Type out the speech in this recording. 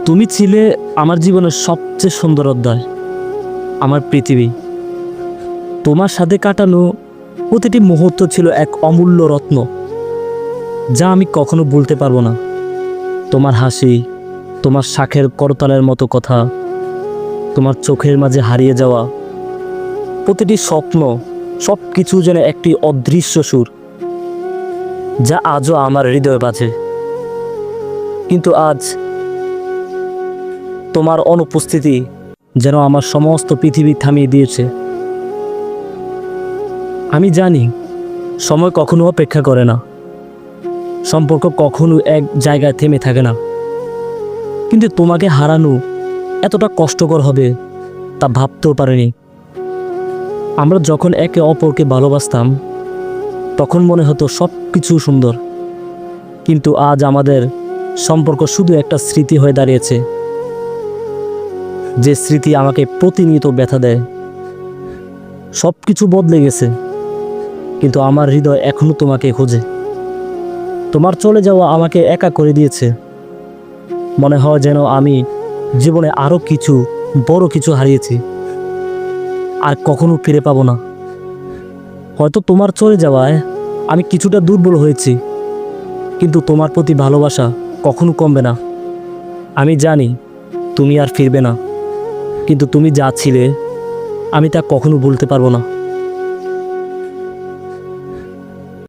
তুমি ছিলে আমার জীবনের সবচেয়ে সুন্দর অধ্যায়, আমার পৃথিবী। তোমার সাথে কাটানো প্রতিটি মুহূর্ত ছিল এক অমূল্য রত্ন, যা আমি কখনো ভুলতে পারবো না। তোমার হাসি, তোমার শাখের করতালের মতো কথা, তোমার চোখের মাঝে হারিয়ে যাওয়া প্রতিটি স্বপ্ন, সব কিছু যেন একটি অদৃশ্য সুর, যা আজও আমার হৃদয়ে বাজে। কিন্তু আজ তোমার অনুপস্থিতি যেন আমার সমস্ত পৃথিবী থামিয়ে দিয়েছে। আমি জানি সময় কখনো অপেক্ষা করে না, সম্পর্ক কখনো এক জায়গায় থেমে থাকে না, কিন্তু তোমাকে হারানো এতটা কষ্টকর হবে তা ভাবতেও পারিনি। আমরা যখন একে অপরকে ভালোবাসতাম তখন মনে হতো সব কিছু সুন্দর, কিন্তু আজ আমাদের সম্পর্ক শুধু একটা স্মৃতি হয়ে দাঁড়িয়েছে, যে স্মৃতি আমাকে প্রতিনিয়ত ব্যথা দেয়। সব কিছু বদলে গেছে, কিন্তু আমার হৃদয় এখনো তোমাকে খোঁজে। তোমার চলে যাওয়া আমাকে একা করে দিয়েছে। মনে হয় যেন আমি জীবনে আরও কিছু বড় কিছু হারিয়েছি, আর কখনো ফিরে পাবো না। হয়তো তোমার চলে যাওয়ায় আমি কিছুটা দুর্বল হয়েছি, কিন্তু তোমার প্রতি ভালোবাসা কখনো কমবে না। আমি জানি তুমি আর ফিরবে না, কিন্তু তুমি যা ছিলে আমি তা কখনো ভুলতে পারবো না।